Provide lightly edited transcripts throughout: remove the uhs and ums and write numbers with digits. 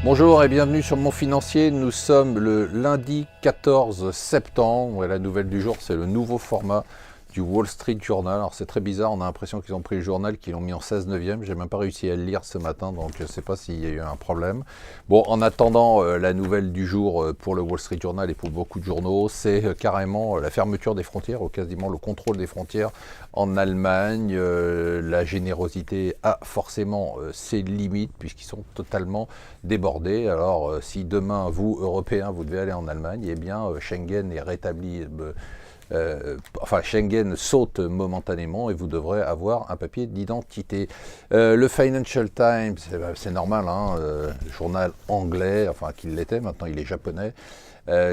Bonjour et bienvenue sur Mon Financier. Nous sommes le lundi 14 septembre et la nouvelle du jour, c'est le nouveau format du Wall Street Journal. Alors c'est très bizarre, on a l'impression qu'ils ont pris le journal, qu'ils l'ont mis en 16/9. J'ai même pas réussi à le lire ce matin, donc je ne sais pas s'il y a eu un problème. Bon, en attendant, la nouvelle du jour pour le Wall Street Journal et pour beaucoup de journaux, c'est carrément la fermeture des frontières, ou quasiment le contrôle des frontières en Allemagne. La générosité a forcément ses limites puisqu'ils sont totalement débordés. Alors si demain, vous, Européens, vous devez aller en Allemagne, eh bien Schengen est rétabli. Schengen saute momentanément et vous devrez avoir un papier d'identité. Le Financial Times, c'est normal, hein, journal anglais, enfin qu'il l'était, maintenant il est japonais,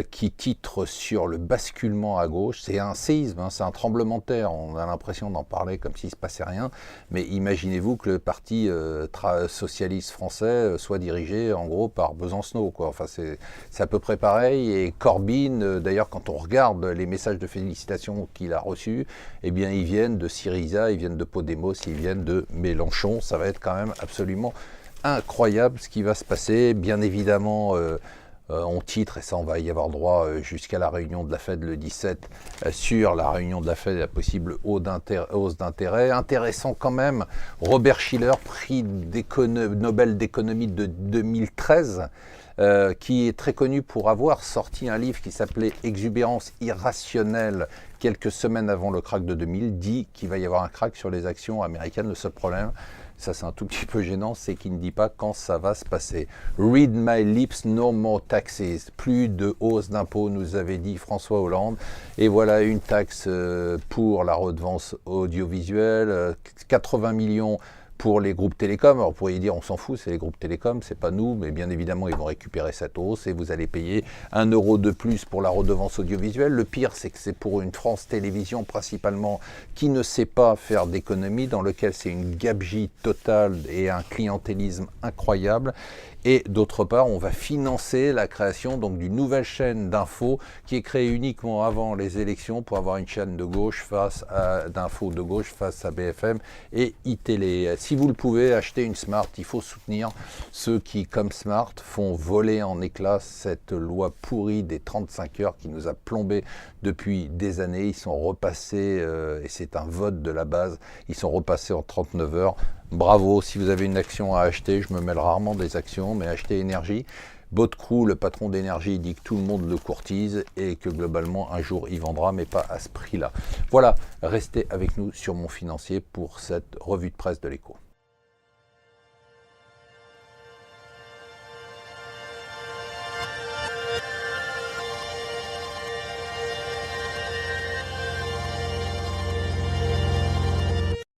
qui titre sur le basculement à gauche. C'est un séisme, hein, c'est un tremblement de terre. On a l'impression d'en parler comme s'il ne se passait rien, mais imaginez-vous que le parti socialiste français soit dirigé en gros par Besancenot, quoi. Enfin, c'est à peu près pareil. Et Corbyn, d'ailleurs, quand on regarde les messages de félicitations qu'il a reçus, eh bien, ils viennent de Syriza, ils viennent de Podemos, ils viennent de Mélenchon. Ça va être quand même absolument incroyable ce qui va se passer. Bien évidemment, on titre, et ça on va y avoir droit jusqu'à la réunion de la Fed le 17, sur la réunion de la Fed, la possible hausse d'intérêt. Intéressant quand même, Robert Shiller, prix Nobel d'économie de 2013, qui est très connu pour avoir sorti un livre qui s'appelait Exubérance irrationnelle quelques semaines avant le crack de 2000, dit qu'il va y avoir un crack sur les actions américaines. Le seul problème, ça c'est un tout petit peu gênant, c'est qu'il ne dit pas quand ça va se passer. Read my lips, no more taxes. Plus de hausse d'impôts, nous avait dit François Hollande. Et voilà une taxe pour la redevance audiovisuelle, 80 millions pour les groupes télécoms. Alors vous pourriez dire on s'en fout, c'est les groupes télécoms, c'est pas nous, mais bien évidemment ils vont récupérer cette hausse et vous allez payer 1 euro de plus pour la redevance audiovisuelle. Le pire, c'est que c'est pour une France Télévisions principalement qui ne sait pas faire d'économie, dans lequel c'est une gabegie totale et un clientélisme incroyable. Et d'autre part, on va financer la création donc d'une nouvelle chaîne d'infos qui est créée uniquement avant les élections pour avoir une chaîne de gauche d'infos de gauche face à BFM et iTélé. Si vous le pouvez, achetez une Smart. Il faut soutenir ceux qui, comme Smart, font voler en éclats cette loi pourrie des 35 heures qui nous a plombé depuis des années. Ils sont repassés, et c'est un vote de la base, ils sont repassés en 39 heures. Bravo, si vous avez une action à acheter, je me mêle rarement des actions, mais achetez Énergie. Botkrew, le patron d'Énergie, dit que tout le monde le courtise et que globalement un jour il vendra, mais pas à ce prix-là. Voilà, restez avec nous sur Mon Financier pour cette revue de presse de l'Écho.